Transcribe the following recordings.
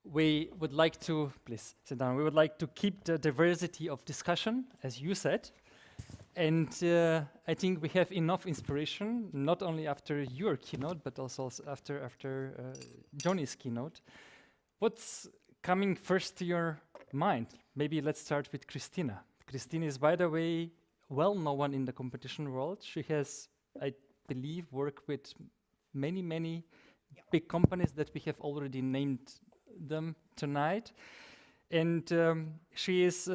we would like to, please sit down, we would like to keep the diversity of discussion, as you said. And I think we have enough inspiration, not only after your keynote, but also after Johnny's keynote. What's coming first to your mind? Maybe let's start with Cristina. Cristina is, by the way, well-known in the competition world. She has, I believe, worked with many big companies that we have already named them tonight. And she's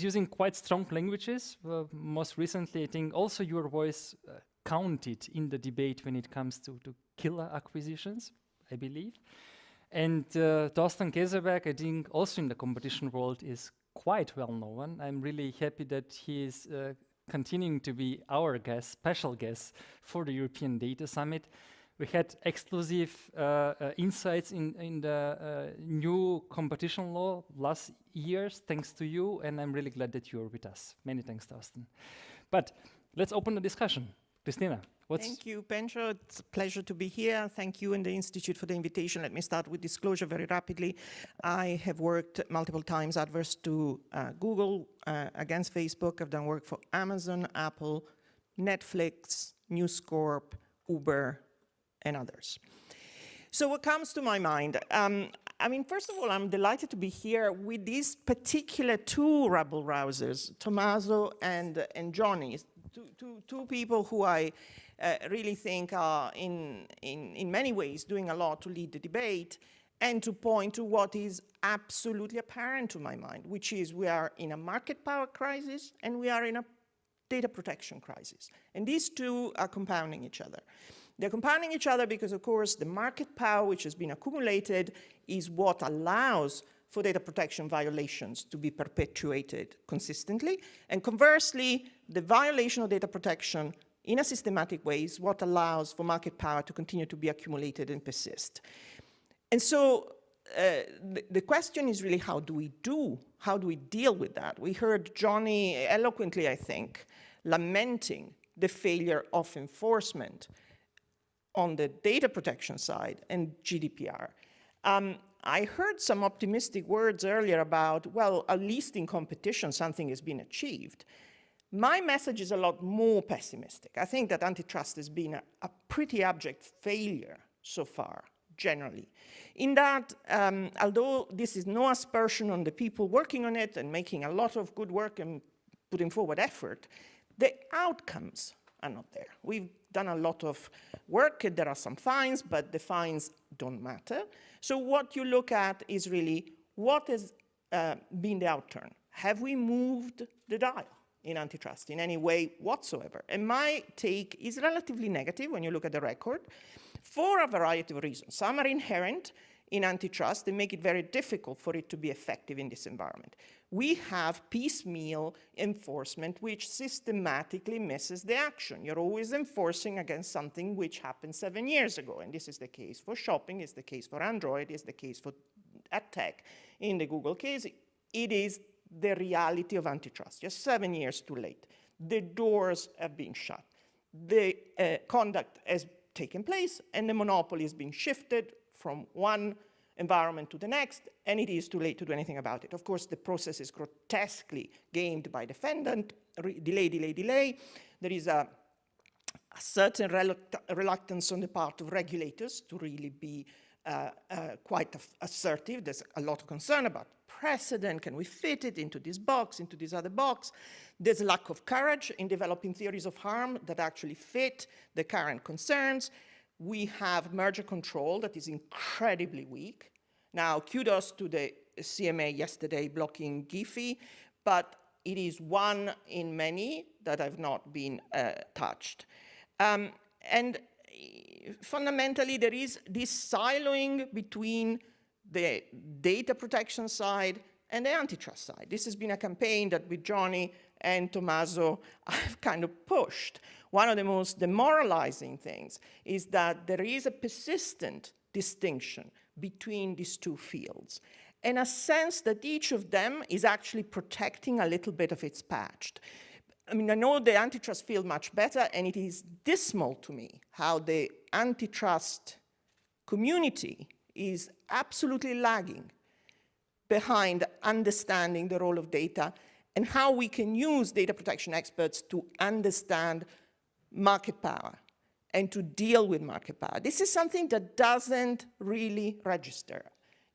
using quite strong languages. Most recently, I think also your voice counted in the debate when it comes to killer acquisitions, I believe. And Thorsten Käseberg, I think also in the competition world, is quite well known. I'm really happy that he is continuing to be our guest, special guest for the European Data Summit. We had exclusive insights in the new competition law last years, thanks to you, and I'm really glad that you're with us. Many thanks, Thorsten. But let's open the discussion. Cristina, Thank you, Pencho. It's a pleasure to be here. Thank you and the Institute for the invitation. Let me start with disclosure very rapidly. I have worked multiple times adverse to Google, against Facebook. I've done work for Amazon, Apple, Netflix, News Corp, Uber, and others. So what comes to my mind? I mean, first of all, I'm delighted to be here with these particular two rabble-rousers, Tommaso and Johnny, two people who I really think are in many ways doing a lot to lead the debate and to point to what is absolutely apparent to my mind, which is we are in a market power crisis and we are in a data protection crisis. And these two are compounding each other. They're compounding each other because, of course, the market power which has been accumulated is what allows for data protection violations to be perpetuated consistently. And conversely, the violation of data protection in a systematic way is what allows for market power to continue to be accumulated and persist. And so the question is really, how do we deal with that? We heard Johnny eloquently, I think, lamenting the failure of enforcement on the data protection side and GDPR. I heard some optimistic words earlier about, well, at least in competition, something has been achieved. My message is a lot more pessimistic. I think that antitrust has been a pretty abject failure so far, generally. In that, although this is no aspersion on the people working on it and making a lot of good work and putting forward effort, the outcomes are not there. We've done a lot of work. There are some fines, but the fines don't matter. So what you look at is really what has been the outturn. Have we moved the dial in antitrust in any way whatsoever? And my take is relatively negative when you look at the record for a variety of reasons. Some are inherent in antitrust and make it very difficult for it to be effective in this environment. We have piecemeal enforcement which systematically misses the action. You're always enforcing against something which happened 7 years ago. And this is the case for shopping, it's the case for Android, it's the case for ad tech. In the Google case, it is the reality of antitrust. You're 7 years too late. The doors have been shut. The conduct has taken place and the monopoly has been shifted from one environment to the next, and it is too late to do anything about it. Of course, the process is grotesquely gamed by defendant, delay. There is a certain reluctance on the part of regulators to really be quite assertive. There's a lot of concern about precedent. Can we fit it into this box, into this other box? There's a lack of courage in developing theories of harm that actually fit the current concerns. We have merger control that is incredibly weak. Now, kudos to the CMA yesterday blocking Giphy, but it is one in many that have not been touched. And fundamentally, there is this siloing between the data protection side and the antitrust side. This has been a campaign that with Johnny and Tommaso I've kind of pushed. One of the most demoralizing things is that there is a persistent distinction between these two fields, and a sense that each of them is actually protecting a little bit of its patch. I mean, I know the antitrust field much better, and it is dismal to me how the antitrust community is absolutely lagging behind understanding the role of data and how we can use data protection experts to understand market power and to deal with market power. This is something that doesn't really register.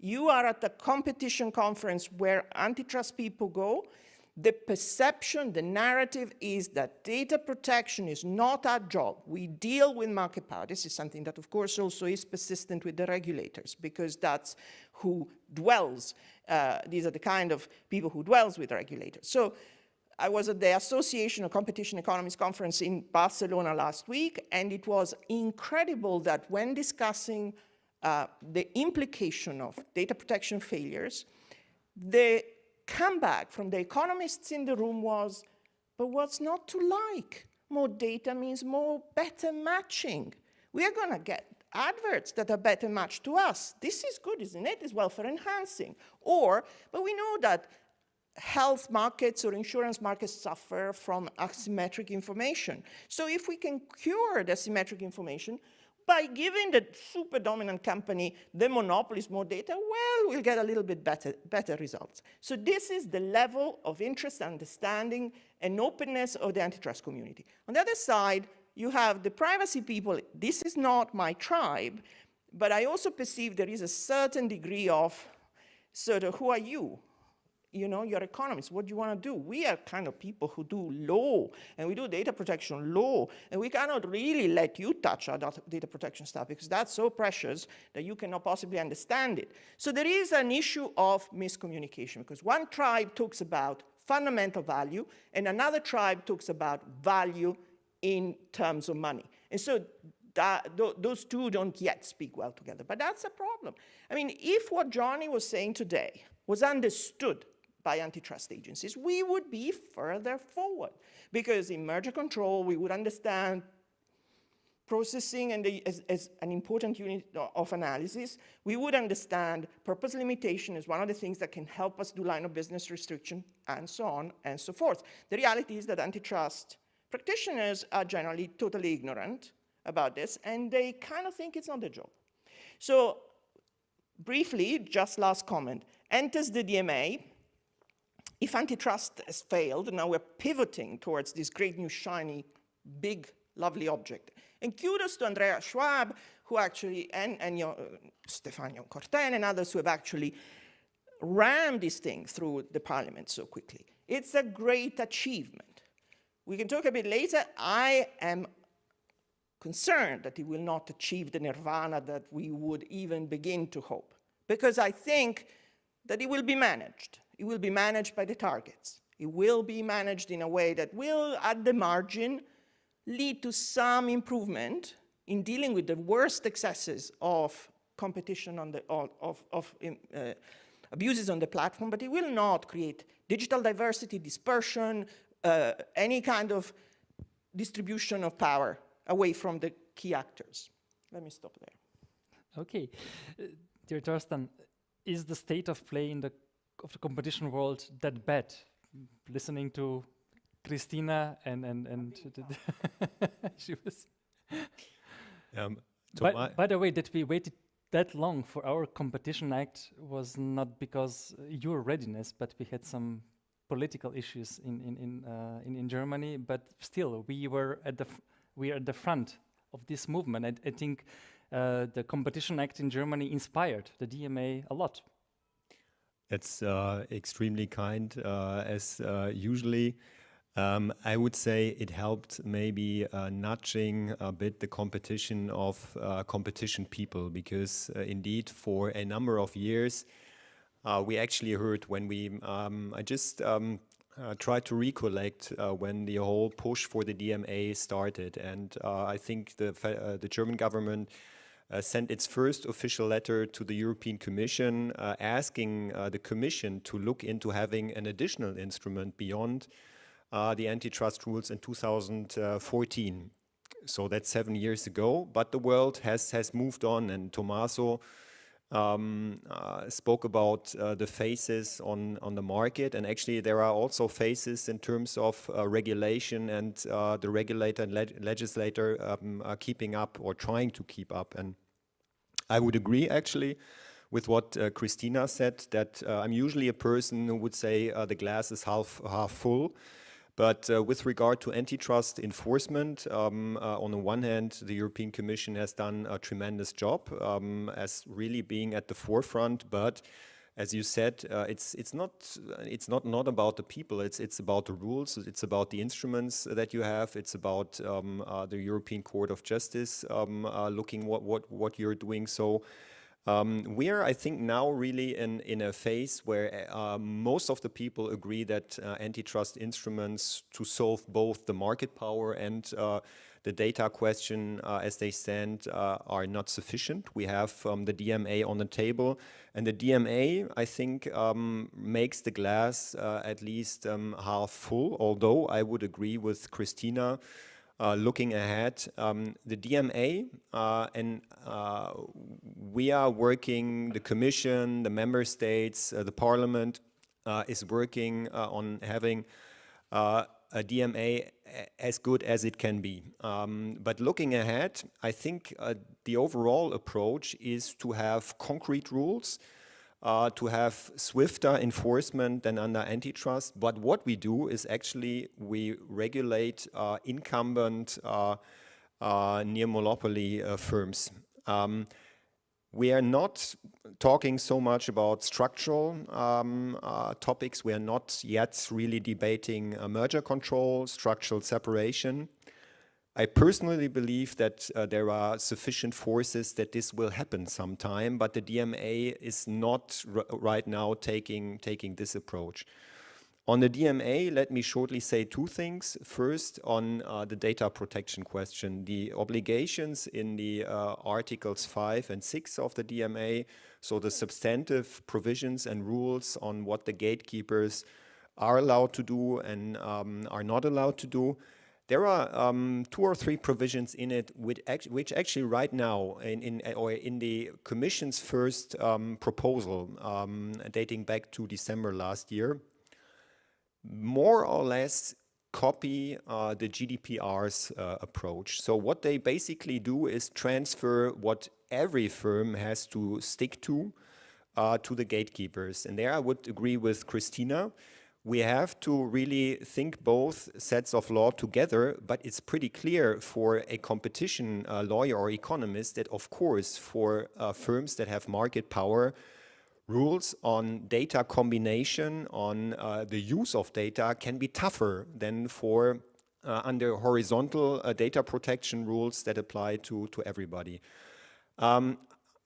You are at a competition conference where antitrust people go. The perception, the narrative is that data protection is not our job. We deal with market power. This is something that, of course, also is persistent with the regulators, because that's who dwells. These are the kind of people who dwells with regulators. So I was at the Association of Competition Economists conference in Barcelona last week, and it was incredible that when discussing the implication of data protection failures, the comeback from the economists in the room was, but what's not to like? More data means more better matching. We are going to get adverts that are better matched to us. This is good, isn't it? It's welfare enhancing. Or, but we know that health markets or insurance markets suffer from asymmetric information. So if we can cure the asymmetric information by giving the super dominant company, the monopolist, more data, well, we'll get a little bit better results. So this is the level of interest, understanding, and openness of the antitrust community. On the other side, you have the privacy people. This is not my tribe, but I also perceive there is a certain degree of sort of, who are you? You know, you're economists, what do you want to do? We are kind of people who do law, and we do data protection law, and we cannot really let you touch our data protection stuff because that's so precious that you cannot possibly understand it. So there is an issue of miscommunication, because one tribe talks about fundamental value, and another tribe talks about value in terms of money. And so those two don't yet speak well together, but that's a problem. I mean, if what Johnny was saying today was understood by antitrust agencies, we would be further forward, because in merger control, we would understand processing and as an important unit of analysis. We would understand purpose limitation as one of the things that can help us do line of business restriction, and so on and so forth. The reality is that antitrust practitioners are generally totally ignorant about this, and they kind of think it's not their job. So briefly, just last comment, enters the DMA. If antitrust has failed, now we're pivoting towards this great new shiny, big, lovely object. And kudos to Andrea Schwab, who actually, and Stefano Corten and others who have actually rammed this thing through the parliament so quickly. It's a great achievement. We can talk a bit later. I am concerned that it will not achieve the nirvana that we would even begin to hope, because I think that it will be managed. It will be managed by the targets. It will be managed in a way that will, at the margin, lead to some improvement in dealing with the worst excesses of competition on the, abuses on the platform, but it will not create digital diversity, dispersion, any kind of distribution of power away from the key actors. Let me stop there. Okay. Dear Thorsten, is the state of play in the competition world that bad? Listening to Cristina and she was. By the way, that we waited that long for our Competition Act was not because your readiness, but we had some political issues in Germany. But still, we are at the front of this movement. I think the Competition Act in Germany inspired the DMA a lot. That's extremely kind, as usually. I would say it helped maybe nudging a bit the competition of competition people, because indeed for a number of years we actually heard when we, I just tried to recollect when the whole push for the DMA started, and I think the German government sent its first official letter to the European Commission asking the Commission to look into having an additional instrument beyond the antitrust rules in 2014. So that's 7 years ago, but the world has moved on, and Tommaso spoke about the phases on the market, and actually there are also phases in terms of regulation, and the regulator and legislator are keeping up or trying to keep up. And I would agree actually with what Cristina said, that I'm usually a person who would say the glass is half full. But with regard to antitrust enforcement, on the one hand, the European Commission has done a tremendous job as really being at the forefront. But as you said, it's not about the people. It's about the rules. It's about the instruments that you have. It's about the European Court of Justice looking what you're doing. So. We are, I think, now really in a phase where most of the people agree that antitrust instruments to solve both the market power and the data question as they stand are not sufficient. We have the DMA on the table, and the DMA, I think, makes the glass at least half full, although I would agree with Cristina. Looking ahead, the DMA and we are working, the Commission, the Member States, the Parliament is working on having a DMA as good as it can be. But looking ahead, I think the overall approach is to have concrete rules, to have swifter enforcement than under antitrust. But what we do is actually we regulate incumbent near monopoly firms. We are not talking so much about structural topics. We are not yet really debating merger control, structural separation. I personally believe that there are sufficient forces that this will happen sometime, but the DMA is not right now taking this approach. On the DMA, let me shortly say two things. First, on the data protection question, the obligations in the Articles 5 and 6 of the DMA, so the substantive provisions and rules on what the gatekeepers are allowed to do and are not allowed to do. There are 2 or 3 provisions in it which actually right now in the Commission's first proposal dating back to December last year, more or less copy the GDPR's approach. So what they basically do is transfer what every firm has to stick to the gatekeepers. And there I would agree with Cristina. We have to really think both sets of law together, but it's pretty clear for a competition lawyer or economist that, of course, for firms that have market power, rules on data combination, on the use of data can be tougher than for under horizontal data protection rules that apply to everybody.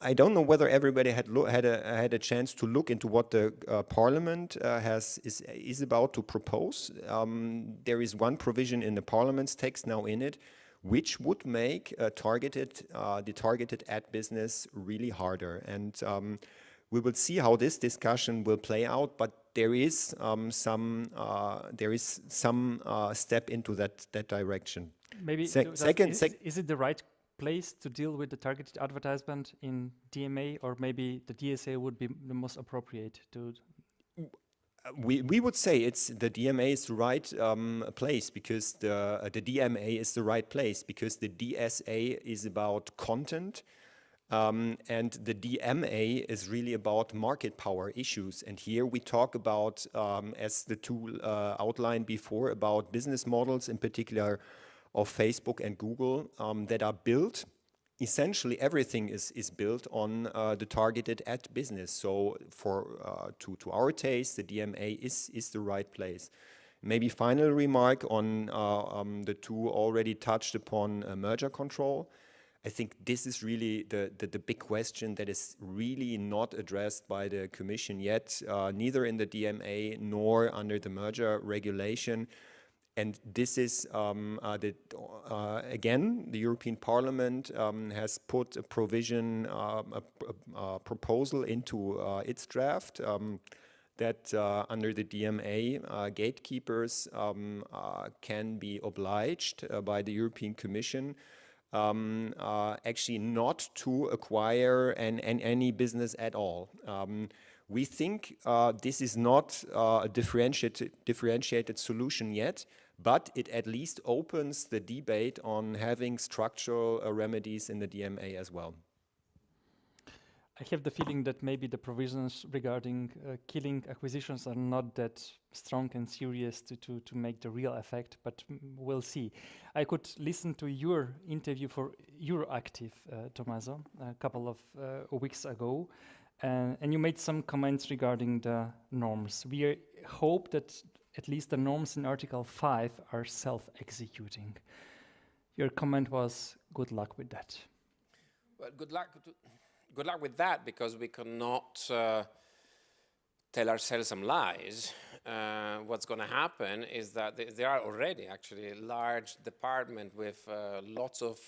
I don't know whether everybody had a chance to look into what the Parliament is about to propose. There is one provision in the Parliament's text now in it, which would make the targeted ad business really harder. And we will see how this discussion will play out. But there is some step into that direction. Maybe is it the right place to deal with the targeted advertisement in DMA, or maybe the DSA would be the most appropriate to? We would say it's the DMA is the right place, because the DMA is the right place because the DSA is about content, and the DMA is really about market power issues. And here we talk about, as the two outlined before, about business models, in particular of Facebook and Google, that are built. Essentially, everything is built on the targeted ad business. So, to our taste, the DMA is the right place. Maybe final remark on the two already touched upon merger control. I think this is really the big question that is really not addressed by the Commission yet, neither in the DMA nor under the merger regulation. And this is, again, the European Parliament has put a provision, a proposal into its draft that under the DMA, gatekeepers can be obliged by the European Commission actually not to acquire any business at all. We think this is not a differentiated solution yet, but it at least opens the debate on having structural remedies in the DMA as well. I have the feeling that maybe the provisions regarding killing acquisitions are not that strong and serious to make the real effect, but we'll see. I could listen to your interview for Euroactive, Tommaso, a couple of weeks ago, and you made some comments regarding the norms. We hope that at least the norms in Article 5 are self-executing. Your comment was, good luck with that. Well, good luck with that, because we cannot tell ourselves some lies. What's going to happen is that there are already actually a large department with lots of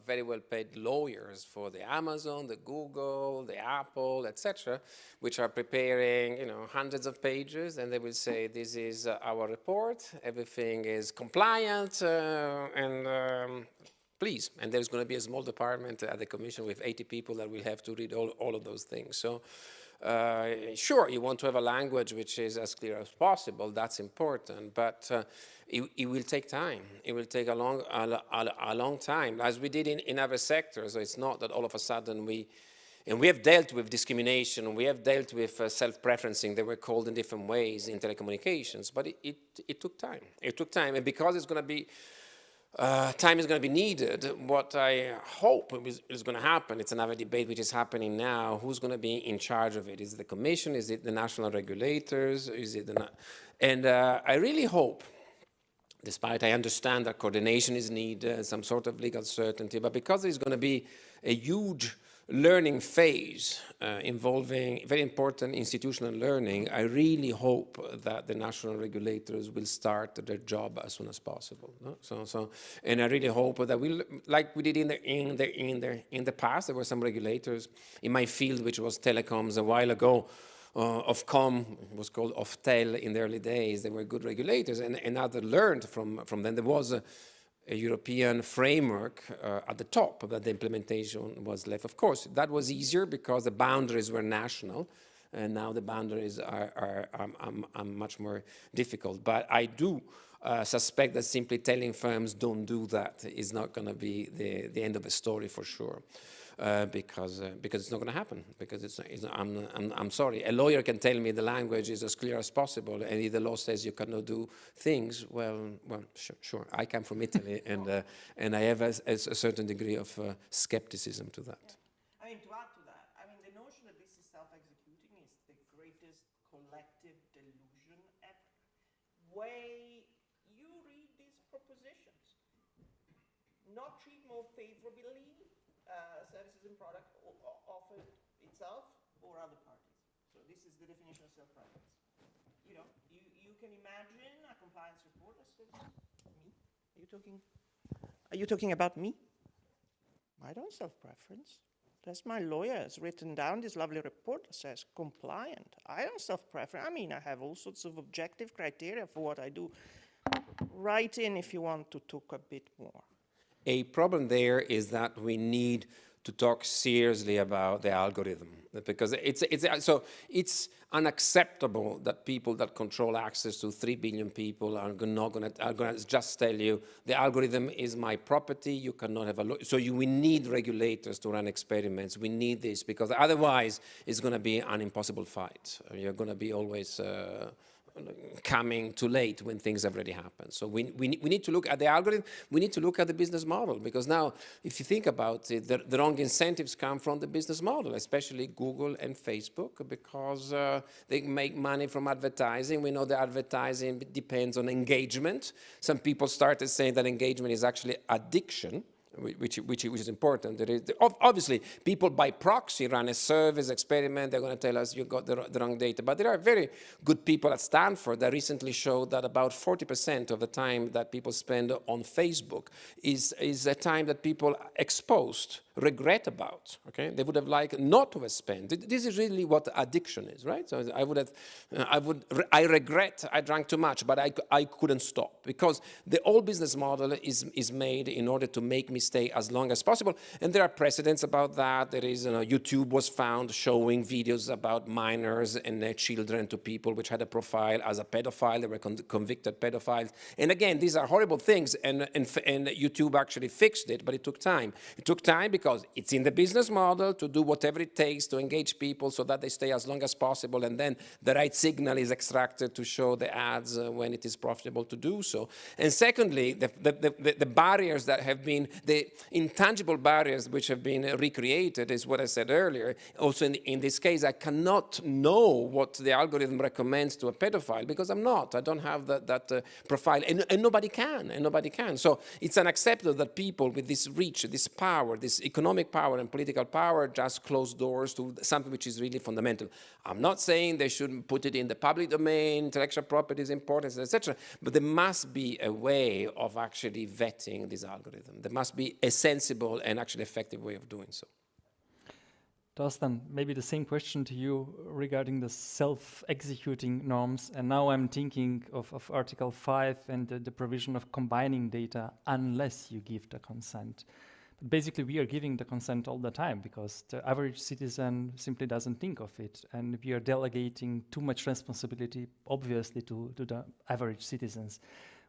very well-paid lawyers for the Amazon, the Google, the Apple, etc., which are preparing, hundreds of pages, and they will say, this is our report, everything is compliant, and please. And there's going to be a small department at the Commission with 80 people that will have to read all of those things. So sure, you want to have a language which is as clear as possible. That's important, but it will take time. It will take a long time, as we did in other sectors. So it's not that all of a sudden we have dealt with discrimination, we have dealt with self-preferencing. They were called in different ways in telecommunications, but it took time. It took time, and because it's going to be time is going to be needed. What I hope is going to happen, it's another debate which is happening now, who's going to be in charge of it? Is it the Commission? Is it the national regulators? Is it and I really hope, despite I understand that coordination is needed, some sort of legal certainty, but because there's going to be a huge learning phase involving very important institutional learning, I really hope that the national regulators will start their job as soon as possible. No? And I really hope that we'll, like we did in the past, there were some regulators in my field, which was telecoms a while ago. Ofcom was called Oftel in the early days. They were good regulators, and others learned from them. There was a European framework at the top, but the implementation was left. Of course, that was easier because the boundaries were national, and now the boundaries are much more difficult. But I do suspect that simply telling firms don't do that is not going to be the end of the story for sure. Because it's not going to happen. Because I'm sorry. A lawyer can tell me the language is as clear as possible, and if the law says you cannot do things, well, sure. I come from Italy, and I have a certain degree of skepticism to that. I mean, to add to that, the notion that this is self-executing is the greatest collective delusion ever. Way you read these propositions, not treat more favorably services and product offered itself or other parties. So this is the definition of self-preference. You can imagine a compliance report that says, me? Are you talking about me? I don't self-preference. That's my lawyer has written down this lovely report that says compliant. I don't self-preference. I have all sorts of objective criteria for what I do. Write in if you want to talk a bit more. A problem there is that we need to talk seriously about the algorithm, because it's unacceptable that people that control access to 3 billion people are going to just tell you the algorithm is my property. You cannot have a look. So we need regulators to run experiments. We need this, because otherwise it's going to be an impossible fight. You're going to be always coming too late when things have already happened. So we need to look at the algorithm. We need to look at the business model, because now, if you think about it, the wrong incentives come from the business model, especially Google and Facebook, because they make money from advertising. We know that advertising depends on engagement. Some people started saying that engagement is actually addiction, which is important. Obviously, people by proxy run a service experiment. They're going to tell us you got the wrong data. But there are very good people at Stanford that recently showed that about 40% of the time that people spend on Facebook is a time that people exposed regret about. Okay, they would have liked not to have spent. This is really what addiction is, right? So I regret I drank too much, but I couldn't stop, because the old business model is made in order to make me stay as long as possible. And there are precedents about that. There is, YouTube was found showing videos about minors and their children to people which had a profile as a pedophile. They were convicted pedophiles. And again, these are horrible things. And YouTube actually fixed it, but it took time. It took time because because it's in the business model to do whatever it takes to engage people so that they stay as long as possible, and then the right signal is extracted to show the ads when it is profitable to do so. And secondly, the barriers that have been, the intangible barriers which have been recreated is what I said earlier. Also in this case, I cannot know what the algorithm recommends to a pedophile because I'm not. I don't have that profile, and nobody can. So it's unacceptable that people with this reach, this power, this economic power and political power just close doors to something which is really fundamental. I'm not saying they shouldn't put it in the public domain, intellectual property is important, etc. But there must be a way of actually vetting this algorithm. There must be a sensible and actually effective way of doing so. Thorsten, maybe the same question to you regarding the self-executing norms. And now I'm thinking of Article 5 and the provision of combining data unless you give the consent. But basically, we are giving the consent all the time because the average citizen simply doesn't think of it. And we are delegating too much responsibility, obviously, to the average citizens.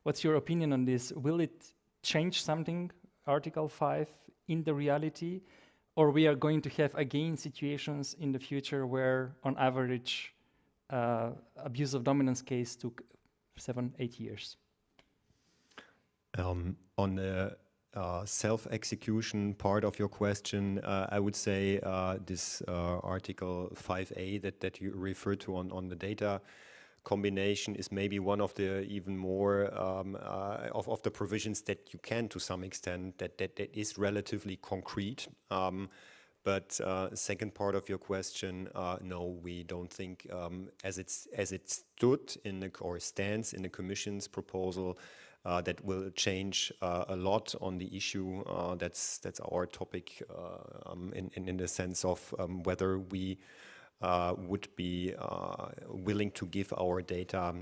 What's your opinion on this? Will it change something, Article 5, in the reality? Or we are going to have, again, situations in the future where, on average, abuse of dominance case took 7-8 years? On the self-execution part of your question, I would say this Article 5A that you referred to on the data combination is maybe one of the even more of the provisions that you can, to some extent, that is relatively concrete. But second part of your question, no, we don't think as it stood in the, or stands in the Commission's proposal, that will change a lot on the issue. That's our topic in the sense of whether we would be willing to give our data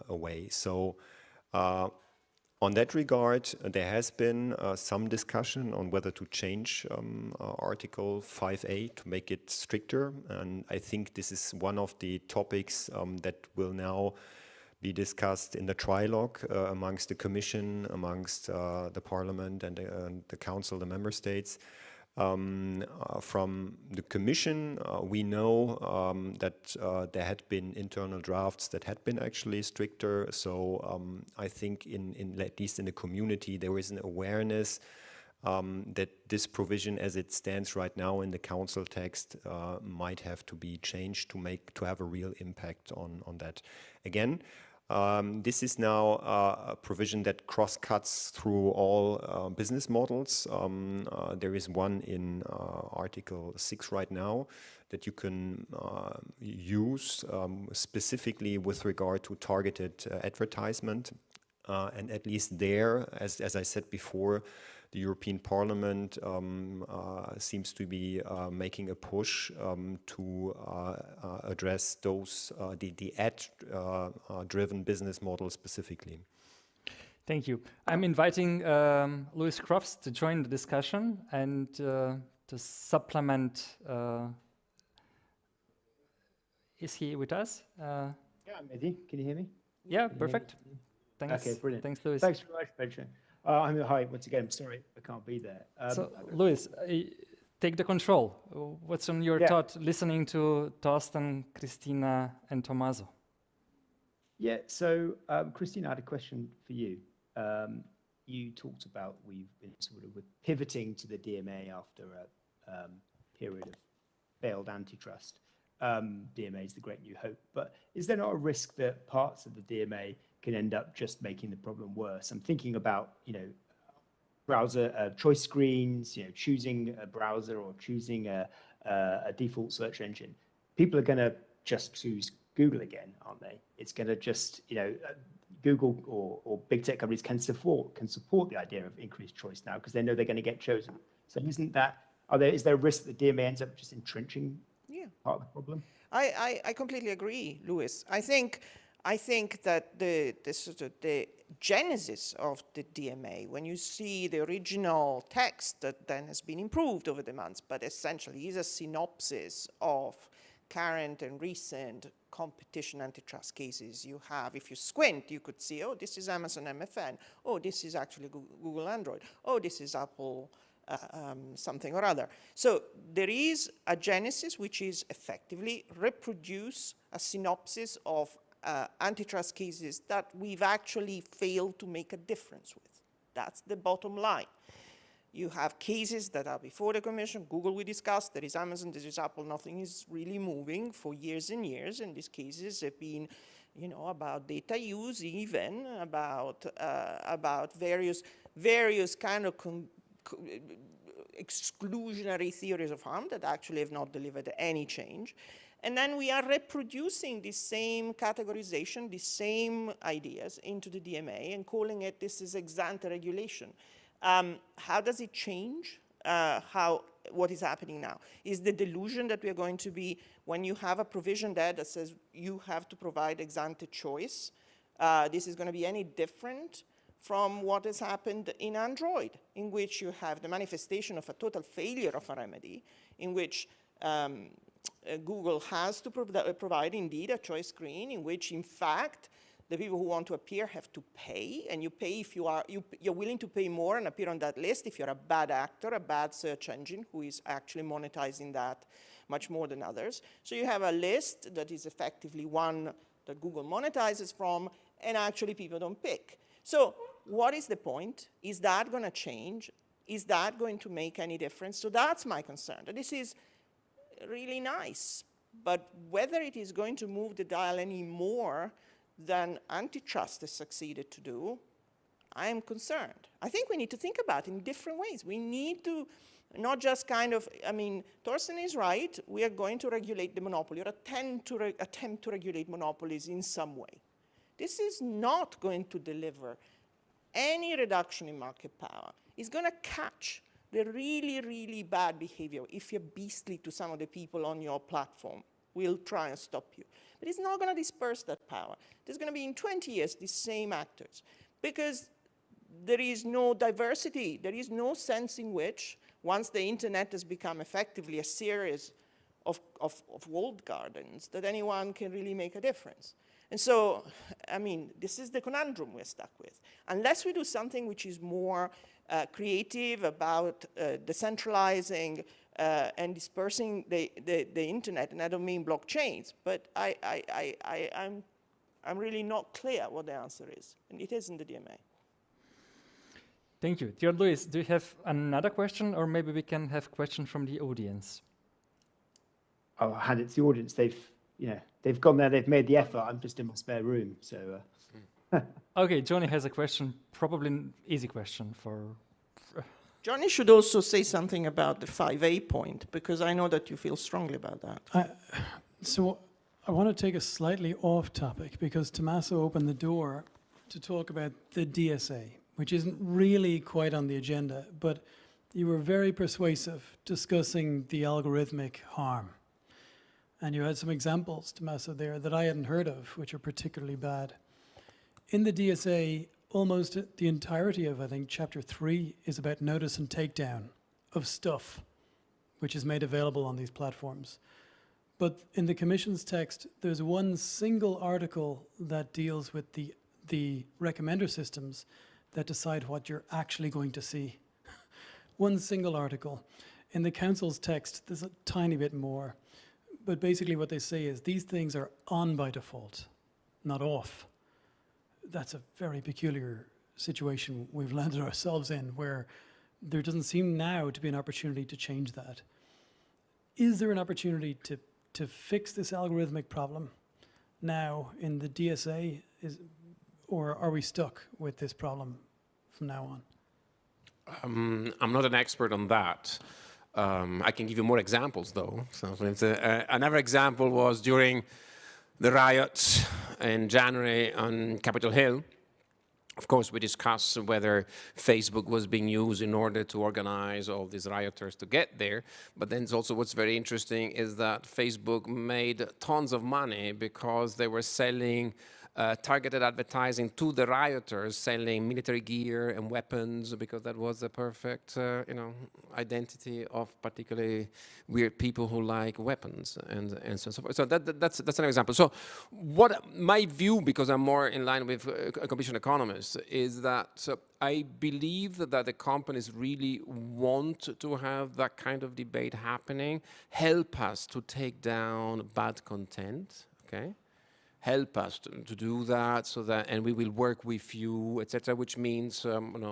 away. So on that regard, there has been some discussion on whether to change Article 5A to make it stricter. And I think this is one of the topics that will now be discussed in the trilogue amongst the Commission, amongst the Parliament and the Council, the Member States. From the Commission, we know that there had been internal drafts that had been actually stricter. So I think in at least in the community, there is an awareness that this provision as it stands right now in the Council text might have to be changed to have a real impact on that. Again, this is now a provision that cross-cuts through all business models. There is one in Article 6 right now that you can use specifically with regard to targeted advertisement. And at least there, as I said before, the European Parliament seems to be making a push to address those the ad-driven business models specifically. Thank you. I'm inviting Louis Crofts to join the discussion and to supplement. Is he with us? Yeah, I'm with you. Can you hear me? Yeah, perfect. Thanks. Okay, brilliant. Thanks, Louis. Thanks very much, Pencho. Hi, once again, I'm sorry I can't be there. So, Louis, take the control. What's on your thought listening to Thorsten, Cristina, and Tommaso? Yeah, so Cristina, I had a question for you. You talked about we've been sort of pivoting to the DMA after a period of failed antitrust. DMA is the great new hope, but is there not a risk that parts of the DMA can end up just making the problem worse? I'm thinking about, browser choice screens, choosing a browser or choosing a default search engine. People are going to just choose Google again, aren't they? It's going to just, Google or big tech companies can support the idea of increased choice now because they know they're going to get chosen. So is there a risk that DMA ends up just entrenching part of the problem? I completely agree, Louis. I think that the genesis of the DMA, when you see the original text that then has been improved over the months, but essentially is a synopsis of current and recent competition antitrust cases you have. If you squint, you could see, oh, this is Amazon MFN. Oh, this is actually Google Android. Oh, this is Apple something or other. So there is a genesis which is effectively reproduce a synopsis of antitrust cases that we've actually failed to make a difference with. That's the bottom line. You have cases that are before the Commission. Google we discussed, there is Amazon, there is Apple, nothing is really moving for years and years, and these cases have been, you know, about data use even, about various kind of exclusionary theories of harm that actually have not delivered any change. And then we are reproducing the same categorization, the same ideas into the DMA and calling it this is ex ante regulation. How does it change what is happening now? Is the delusion that we are going to be, when you have a provision there that says you have to provide ex ante choice, this is going to be any different from what has happened in Android, in which you have the manifestation of a total failure of a remedy, in which Google has to provide indeed a choice screen, in which in fact the people who want to appear have to pay, and you pay if you're willing to pay more and appear on that list if you're a bad actor, a bad search engine who is actually monetizing that much more than others. So you have a list that is effectively one that Google monetizes from, and actually people don't pick. So what is the point? Is that going to change? Is that going to make any difference? So that's my concern. This is really nice, but whether it is going to move the dial any more than antitrust has succeeded to do, I am concerned. I think we need to think about it in different ways. We need to not just kind of, I mean, Thorsten is right, we are going to regulate the monopoly or attempt to regulate monopolies in some way. This is not going to deliver any reduction in market power. It's going to catch the really, really bad behavior. If you're beastly to some of the people on your platform, we'll try and stop you. But it's not going to disperse that power. There's going to be in 20 years the same actors, because there is no diversity. There is no sense in which, once the internet has become effectively a series of walled gardens, that anyone can really make a difference. And so, I mean, this is the conundrum we're stuck with. Unless we do something which is more creative about decentralizing and dispersing the internet, and I don't mean blockchains, but I'm really not clear what the answer is, and it isn't the DMA. Thank you. Dear Luis, do you have another question, or maybe we can have questions from the audience? I'll hand it to the audience. They've gone there, they've made the effort. I'm just in my spare room, so. Okay, Johnny has a question, probably an easy question for. Johnny should also say something about the 5A point, because I know that you feel strongly about that. So I want to take a slightly off topic, because Tommaso opened the door to talk about the DSA, which isn't really quite on the agenda, but you were very persuasive discussing the algorithmic harm. And you had some examples, Tommaso, there that I hadn't heard of, which are particularly bad. In the DSA, almost the entirety of, I think, Chapter 3 is about notice and takedown of stuff, which is made available on these platforms. But in the Commission's text, there's one single article that deals with the recommender systems that decide what you're actually going to see. One single article. In the Council's text, there's a tiny bit more. But basically what they say is these things are on by default, not off. That's a very peculiar situation we've landed ourselves in, where there doesn't seem now to be an opportunity to change that. Is there an opportunity to fix this algorithmic problem now in the DSA, or are we stuck with this problem from now on? I'm not an expert on that. I can give you more examples, though. So another example was during the riots in January on Capitol Hill. Of course, we discussed whether Facebook was being used in order to organize all these rioters to get there. But then it's also what's very interesting is that Facebook made tons of money because they were selling targeted advertising to the rioters, selling military gear and weapons, because that was the perfect, identity of particularly weird people who like weapons and so on and so forth. So that's an example. So what my view, because I'm more in line with competition economists, is that I believe that the companies really want to have that kind of debate happening, help us to take down bad content, okay? Help us to do that, so that, and we will work with you, etc., which means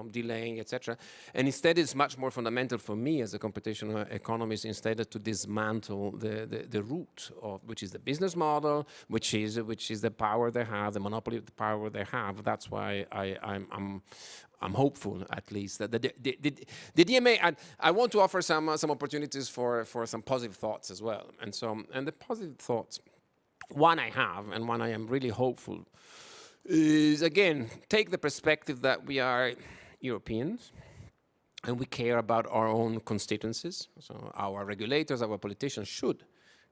delaying, etc. And instead, it's much more fundamental for me as a competition economist, instead to dismantle the root of, which is the business model, which is the power they have, the monopoly of the power they have. That's why I'm hopeful, at least, that the DMA. I want to offer some opportunities for some positive thoughts as well, and the positive thoughts. One I have, and one I am really hopeful, is, again, take the perspective that we are Europeans and we care about our own constituencies. So our regulators, our politicians should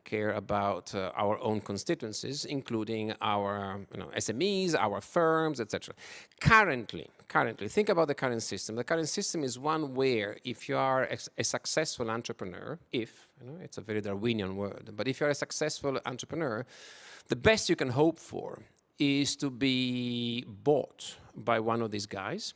care about our own constituencies, including our SMEs, our firms, etc. Currently, think about the current system. The current system is one where if you are a successful entrepreneur, it's a very Darwinian word, but if you're a successful entrepreneur, the best you can hope for is to be bought by one of these guys.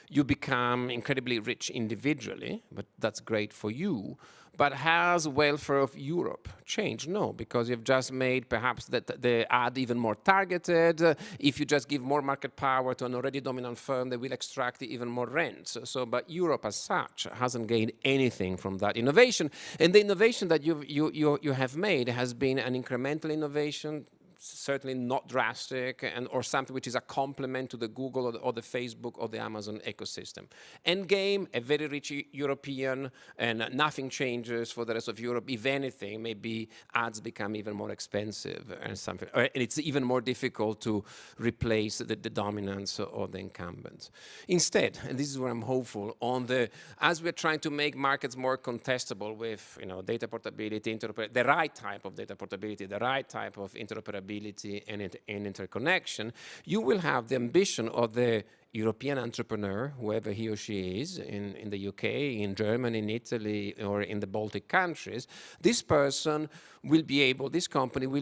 You become incredibly rich individually, but that's great for you. But has welfare of Europe changed? No, because you've just made perhaps the ad even more targeted. If you just give more market power to an already dominant firm, they will extract even more rents. But Europe as such hasn't gained anything from that innovation. And the innovation that you have made has been an incremental innovation, certainly not drastic, or something which is a complement to the Google or the Facebook or the Amazon ecosystem. Endgame, a very rich European, and nothing changes for the rest of Europe. If anything, maybe ads become even more expensive and something, and it's even more difficult to replace the dominance of the incumbents. Instead, and this is where I'm hopeful, as we're trying to make markets more contestable with data portability, the right type of data portability, the right type of interoperability, and interconnection, you will have the ambition of the European entrepreneur, whoever he or she is, in the UK, in Germany, in Italy, or in the Baltic countries. This company will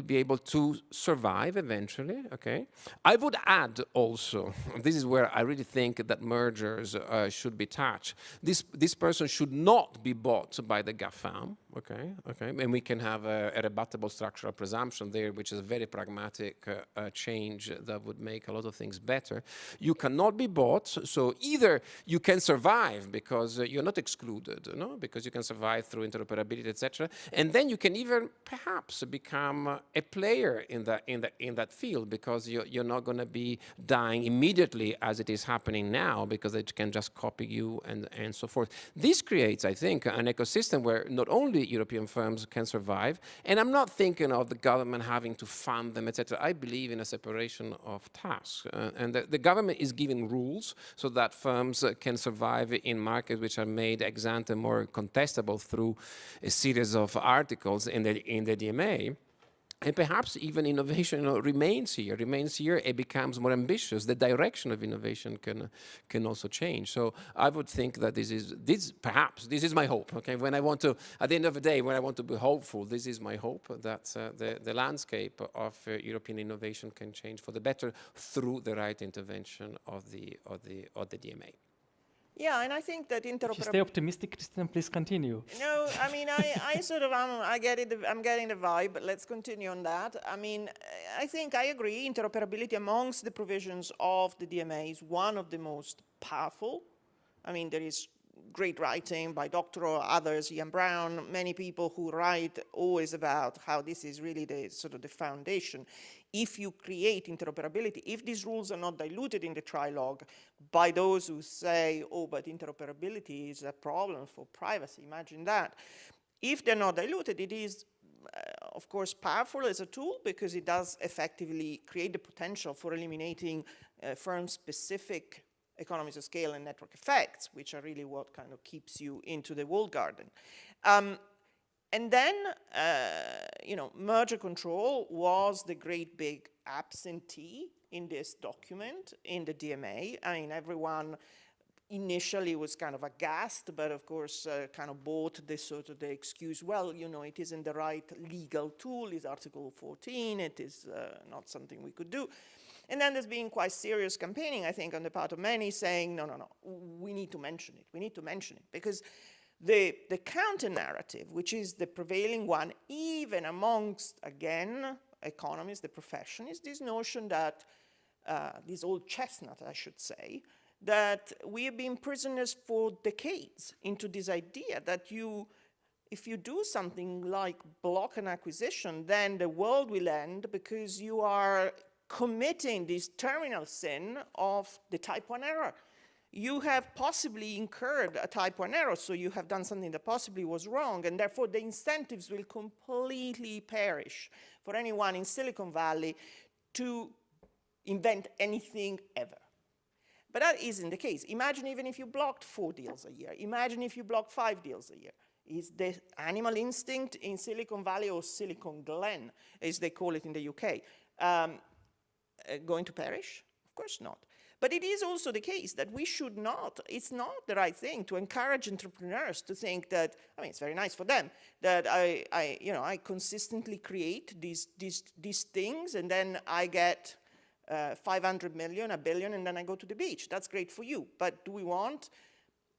be able to survive eventually, okay? I would add also, this is where I really think that mergers should be touched. This person should not be bought by the GAFAM, okay? And we can have a rebuttable structural presumption there, which is a very pragmatic change that would make a lot of things better. You cannot be bought, so either you can survive because you're not excluded, because you can survive through interoperability, etc., and then you can even perhaps become a player in that field, because you're not going to be dying immediately as it is happening now, because they can just copy you and so forth. This creates, I think, an ecosystem where not only European firms can survive, and I'm not thinking of the government having to fund them, etc. I believe in a separation of tasks, and the government is giving rules so that firms can survive in markets which are made ex ante more contestable through a series of articles in the DMA. And perhaps even innovation remains here, it becomes more ambitious. The direction of innovation can also change. So I would think that this is my hope, okay? When I want to, at the end of the day, when I want to be hopeful, this is my hope, that the landscape of European innovation can change for the better through the right intervention of the DMA. Yeah, and I think that interoperability. If you stay optimistic, Cristina, please continue. No, I mean, I sort of, I get it, I'm getting the vibe, but let's continue on that. I mean, I think I agree, interoperability amongst the provisions of the DMA is one of the most powerful. I mean, there is great writing by Doctor or others, Ian Brown, many people who write always about how this is really the sort of the foundation. If you create interoperability, if these rules are not diluted in the trilogue by those who say, oh, but interoperability is a problem for privacy, imagine that. If they're not diluted, it is, of course, powerful as a tool, because it does effectively create the potential for eliminating firm-specific economies of scale and network effects, which are really what kind of keeps you into the walled garden. And then, merger control was the great big absentee in this document, in the DMA. I mean, everyone initially was kind of aghast, but of course kind of bought this sort of the excuse, well, it isn't the right legal tool, it's Article 14, it is not something we could do. And then there's been quite serious campaigning, I think, on the part of many saying, no, we need to mention it, because the counter-narrative, which is the prevailing one, even amongst, again, economists, the profession, is this notion that, this old chestnut, I should say, that we have been prisoners for decades into this idea that if you do something like block an acquisition, then the world will end because you are committing this terminal sin of the type 1 error. You have possibly incurred a type 1 error, so you have done something that possibly was wrong, and therefore the incentives will completely perish for anyone in Silicon Valley to invent anything ever. But that isn't the case. Imagine even if you blocked 4 deals a year. Imagine if you blocked 5 deals a year. Is the animal instinct in Silicon Valley, or Silicon Glen, as they call it in the UK, going to perish? Of course not. But it is also the case that we should not, it's not the right thing to encourage entrepreneurs to think that, I mean, it's very nice for them, that I consistently create these things, and then I get 500 million, $1 billion, and then I go to the beach. That's great for you. But do we want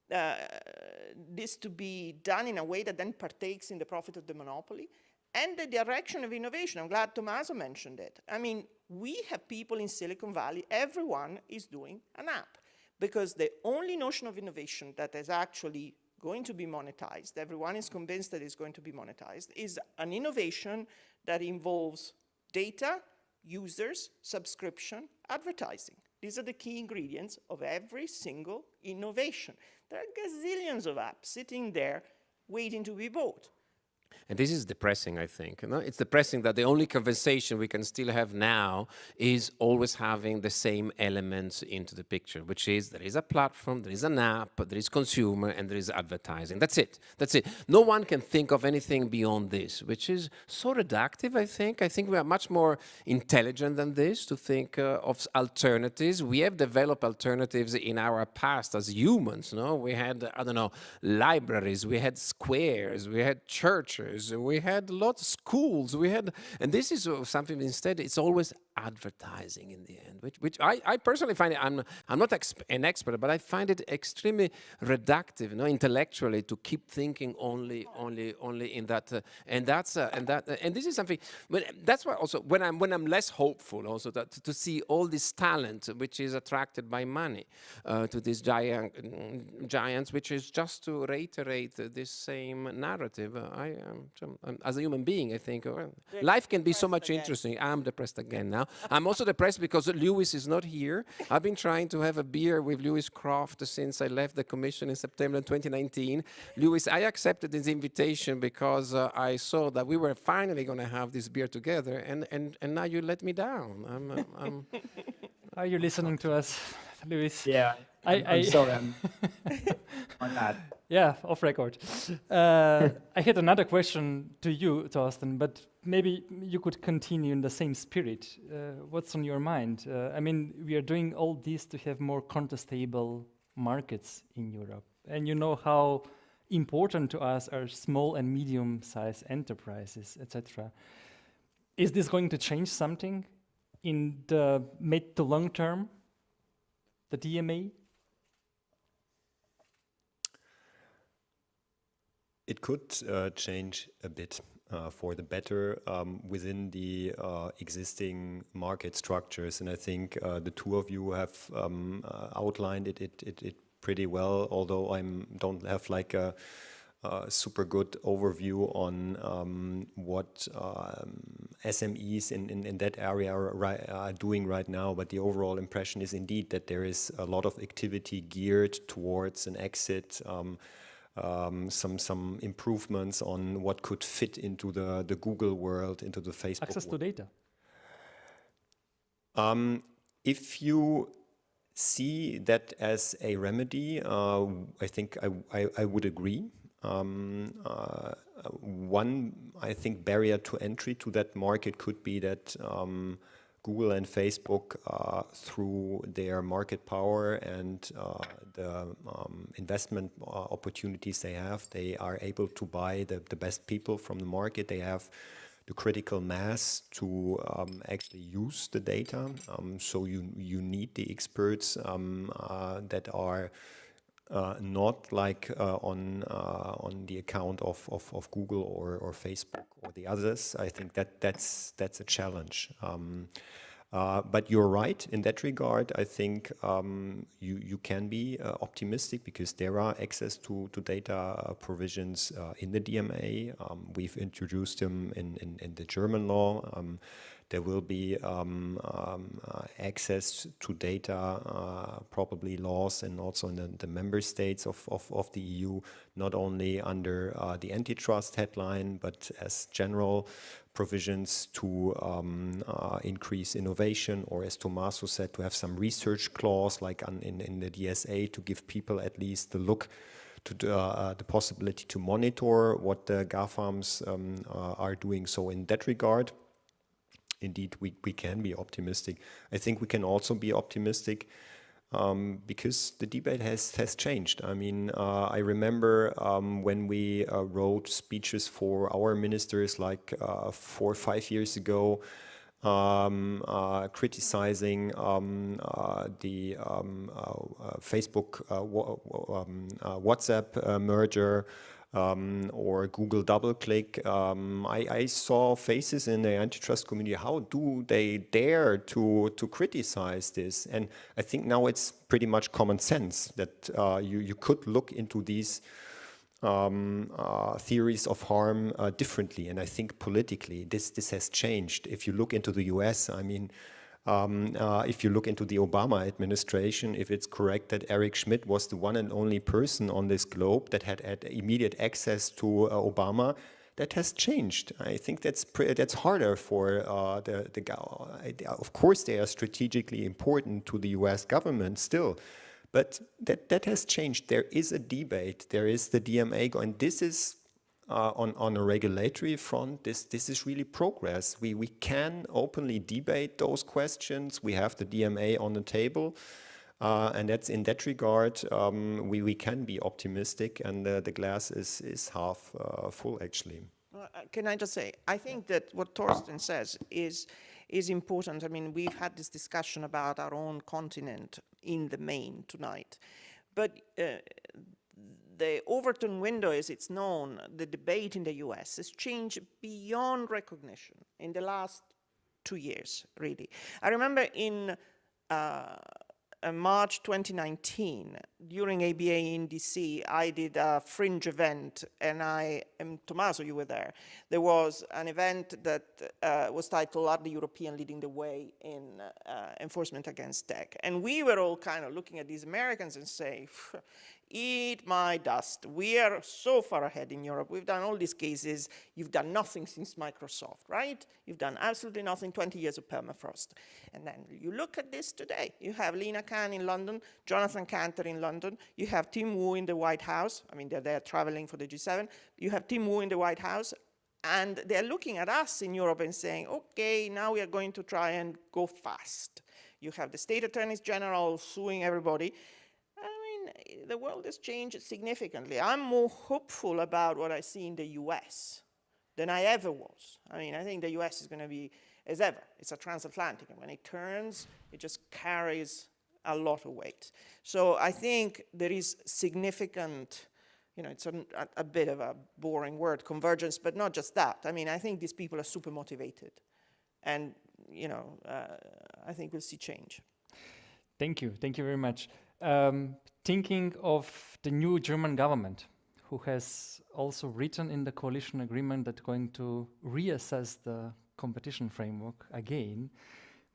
this to be done in a way that then partakes in the profit of the monopoly? And the direction of innovation, I'm glad Tommaso mentioned it. I mean, we have people in Silicon Valley, everyone is doing an app, because the only notion of innovation that is actually going to be monetized, everyone is convinced that it's going to be monetized, is an innovation that involves data, users, subscription, advertising. These are the key ingredients of every single innovation. There are gazillions of apps sitting there waiting to be bought. And this is depressing, I think. It's depressing that the only conversation we can still have now is always having the same elements into the picture, which is there is a platform, there is an app, there is consumer, and there is advertising. That's it. That's it. No one can think of anything beyond this, which is so reductive, I think. I think we are much more intelligent than this to think of alternatives. We have developed alternatives in our past as humans. We had, libraries, we had squares, we had churches, we had lots of schools, and this is something instead, it's always advertising in the end, which I personally find it, I'm not an expert, but I find it extremely reductive, intellectually, to keep thinking only in that, and this is something, that's why also when I'm less hopeful also that to see all this talent which is attracted by money to these giants, which is just to reiterate this same narrative. As a human being, I think life can be so much interesting. I'm depressed again now. I'm also depressed because Lewis is not here. I've been trying to have a beer with Lewis Croft since I left the commission in September 2019. Lewis, I accepted this invitation because I saw that we were finally going to have this beer together, and now you let me down. Are you listening to us, Lewis? Yeah, I'm sorry. My bad. Yeah, off record. I had another question to you, Thorsten, but maybe you could continue in the same spirit. What's on your mind? I mean, we are doing all this to have more contestable markets in Europe. And you know how important to us are small and medium-sized enterprises, etc. Is this going to change something in the mid to long term, the DMA? It could change a bit for the better within the existing market structures, and I think the two of you have outlined it pretty well. Although I don't have like a super good overview on what SMEs in that area are doing right now, but the overall impression is indeed that there is a lot of activity geared towards an exit. Some improvements on what could fit into the Google world, into the Facebook Access world. to data. If you see that as a remedy, I think I would agree. one, I think, barrier to entry to that market could be that Google and Facebook, through their market power and the investment opportunities they are able to buy the best people from the market. They have the critical mass to actually use the data. So you need the experts that are not like on the account of Google or Facebook or the others. I think that's a challenge. But you're right in that regard. I think you can be optimistic because there are access to data provisions in the DMA. We've introduced them in the German law. There will be access to data, probably laws, and also in the member states of the EU, not only under the antitrust headline, but as general provisions to increase innovation, or as Tommaso said, to have some research clause like in the DSA to give people at least the look to the possibility to monitor what the GAFAMs are doing. So in that regard, indeed, we can be optimistic. I think we can also be optimistic because the debate has changed. I mean, I remember when we wrote speeches for our ministers like 4 or 5 years ago, criticizing the Facebook WhatsApp merger, or Google DoubleClick. I saw faces in the antitrust community. How do they dare to criticize this? And I think now it's pretty much common sense that you could look into these theories of harm differently. And I think politically this has changed. If you look into the US, I mean, if you look into the Obama administration, if it's correct that Eric Schmidt was the one and only person on this globe that had immediate access to Obama, that has changed. I think that's harder for of course, they are strategically important to the US government still, but that has changed. There is a debate. There is the DMA going. This is on a regulatory front, this is really progress. We can openly debate those questions. We have the DMA on the table, and that's in that regard we can be optimistic, and the glass is half full actually. Can I just say, I think that what Thorsten says is important. I mean, we've had this discussion about our own continent in the main tonight, but the Overton window, as it's known, the debate in the US has changed beyond recognition in the last 2 years, really. I remember in March 2019, during ABA in DC, I did a fringe event, and Tommaso, you were there. There was an event that was titled "Are the European Leading the Way in Enforcement Against Tech?" And we were all kind of looking at these Americans and saying, eat my dust. We are so far ahead in Europe. We've done all these cases. You've done nothing since Microsoft, right? You've done absolutely nothing, 20 years of permafrost. And then you look at this today. You have Lina Khan in London, Jonathan Cantor in London. You have Tim Wu in the White House. I mean, they're there traveling for the G7. You have Tim Wu in the White House. And they're looking at us in Europe and saying, okay, now we are going to try and go fast. You have the state attorneys general suing everybody. The world has changed significantly. I'm more hopeful about what I see in the US than I ever was. I mean, I think the US is going to be, as ever, it's a transatlantic, and when it turns, it just carries a lot of weight. So I think there is significant, it's a bit of a boring word, convergence, but not just that. I mean, I think these people are super motivated, and, I think we'll see change. Thank you very much. Thinking of the new German government, who has also written in the coalition agreement that going to reassess the competition framework again,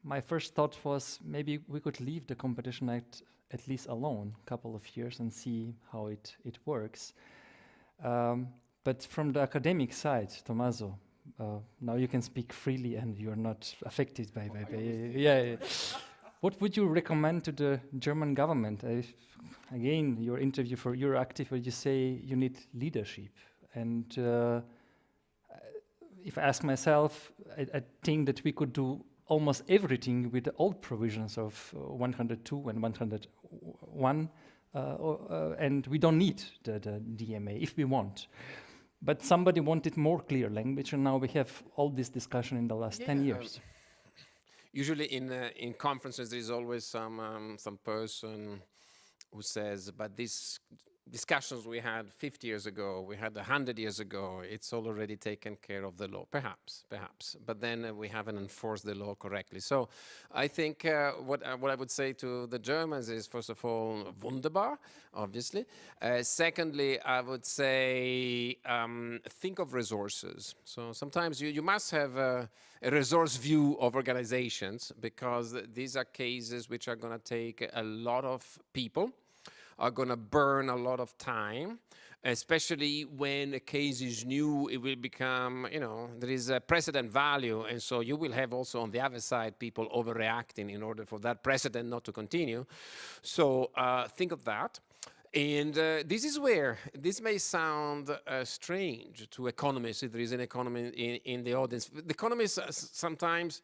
my first thought was maybe we could leave the Competition Act at least alone a couple of years and see how it works. But from the academic side, Tommaso, now you can speak freely and you're not affected by yeah. What would you recommend to the German government? Again, your interview for Euroactiv, where you say you need leadership. And if I ask myself, I think that we could do almost everything with the old provisions of 102 and 101, and we don't need the DMA if we want. But somebody wanted more clear language, and now we have all this discussion in the last 10 years. Usually in conferences, there is always some person who says, but these discussions we had 50 years ago, we had 100 years ago, it's already taken care of the law. Perhaps. But then we haven't enforced the law correctly. So I think what I would say to the Germans is, first of all, wunderbar, obviously. Secondly, I would say think of resources. So sometimes you must have a resource view of organizations, because these are cases which are going to take a lot of people, are going to burn a lot of time, especially when a case is new. It will become, there is a precedent value, and so you will have also on the other side people overreacting in order for that precedent not to continue. So think of that. And this is where, this may sound strange to economists, if there is an economist in the audience. The economists sometimes,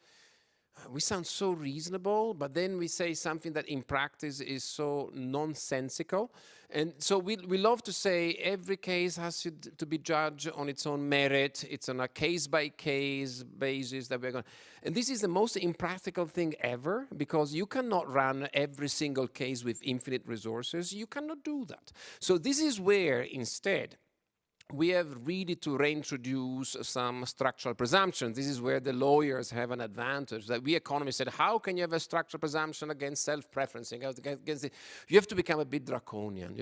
we sound so reasonable, but then we say something that in practice is so nonsensical. And so we love to say every case has to be judged on its own merit. It's on a case-by-case basis that we're going to... And this is the most impractical thing ever, because you cannot run every single case with infinite resources. You cannot do that. So this is where, instead, we have really to reintroduce some structural presumptions. This is where the lawyers have an advantage. That we economists said, how can you have a structural presumption against self-preferencing? You have to become a bit draconian.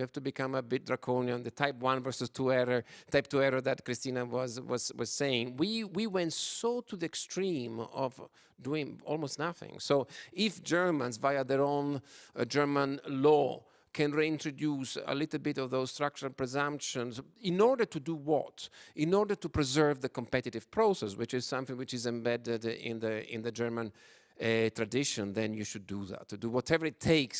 The type 1 versus 2 error, type 2 error that Cristina was saying. We went so to the extreme of doing almost nothing. So if Germans, via their own German law, can reintroduce a little bit of those structural presumptions, in order to do what? In order to preserve the competitive process, which is something which is embedded in the German tradition, then you should do that, to do whatever it takes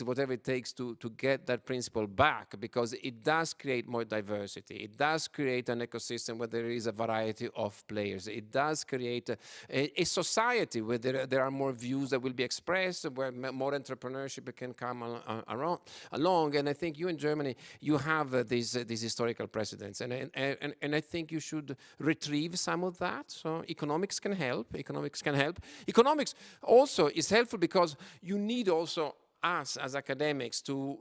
to get that principle back, because it does create more diversity. It does create an ecosystem where there is a variety of players. It does create a society where there are more views that will be expressed, where more entrepreneurship can come along. And I think you in Germany, you have these historical precedents, and I think you should retrieve some of that. So economics can help. Economics also is helpful, because you need also us as academics to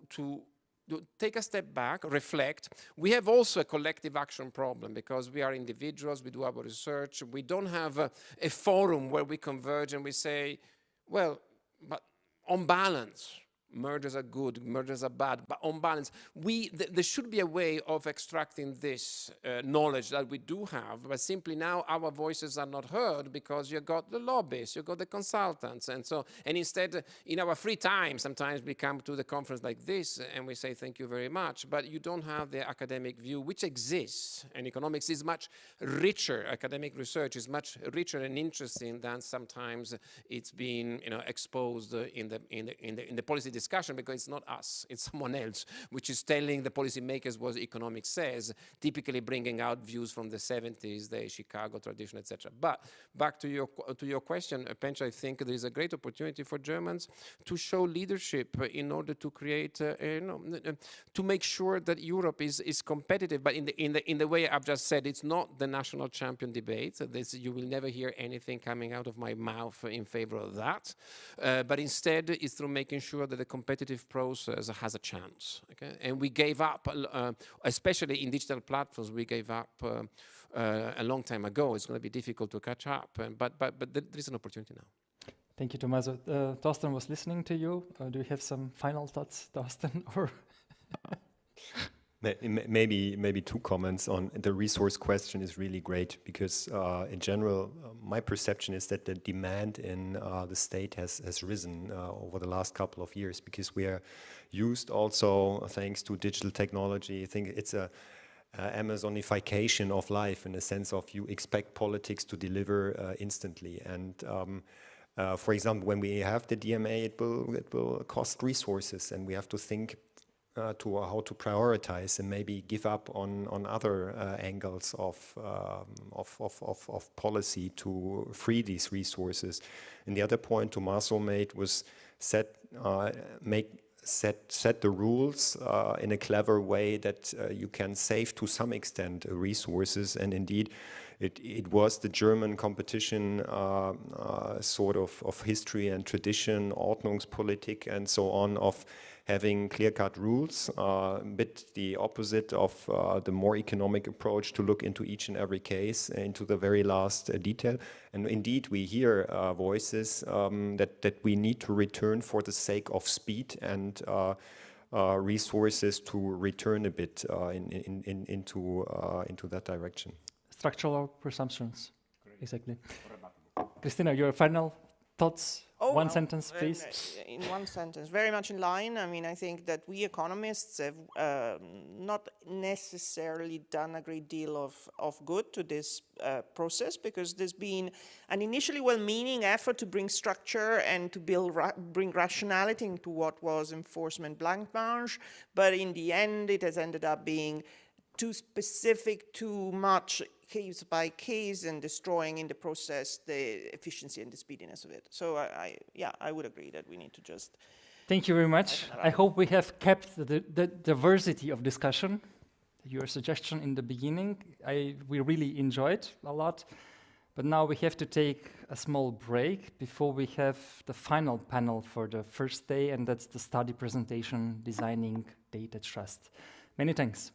take a step back, reflect. We have also a collective action problem, because we are individuals, we do our research, we don't have a forum where we converge and we say, well, but on balance, mergers are good, mergers are bad, but on balance, there should be a way of extracting this knowledge that we do have, but simply now our voices are not heard, because you got the lobbyists, you got the consultants, and instead, in our free time, sometimes we come to the conference like this, and we say thank you very much, but you don't have the academic view, which exists, and economics is much richer, academic research is much richer and interesting than sometimes it's been exposed in the policy discussion, because it's not us, it's someone else, which is telling the policymakers what economics says, typically bringing out views from the 70s, the Chicago tradition, etc. But back to your question, Pencho, I think there is a great opportunity for Germans to show leadership in order to create, to make sure that Europe is competitive. But in the way I've just said, it's not the national champion debate. You will never hear anything coming out of my mouth in favor of that. But instead, it's through making sure that the competitive process has a chance. Okay? And we gave up, especially in digital platforms, we gave up a long time ago. It's going to be difficult to catch up, but there is an opportunity now. Thank you, Tommaso. Thorsten was listening to you. Do you have some final thoughts, Thorsten? Or Maybe two comments on the resource question is really great, because in general, my perception is that the demand in the state has risen over the last couple of years, because we are used also, thanks to digital technology. I think it's a Amazonification of life, in the sense of you expect politics to deliver instantly. And for example, when we have the DMA, it will cost resources, and we have to think to how to prioritize and maybe give up on other angles of policy to free these resources. And the other point Tommaso made was set the rules in a clever way that you can save to some extent resources. And indeed, it was the German competition sort of history and tradition, Ordnungspolitik and so on, of having clear-cut rules, a bit the opposite of the more economic approach to look into each and every case, into the very last detail. And indeed, we hear voices that we need to return for the sake of speed and resources to return a bit into that direction. Structural presumptions, exactly. Cristina, your final thoughts? One sentence, please. In one sentence, very much in line. I mean, I think that we economists have not necessarily done a great deal of good to this process, because there's been an initially well-meaning effort to bring structure and to bring rationality into what was enforcement blancmange, but in the end it has ended up being too specific, too much case by case, and destroying in the process the efficiency and the speediness of it. So I would agree that we need to just... Thank you very much. I hope we have kept the diversity of discussion. Your suggestion in the beginning, we really enjoyed a lot. But now we have to take a small break before we have the final panel for the first day, and that's the study presentation, Designing Data Trust. Many thanks.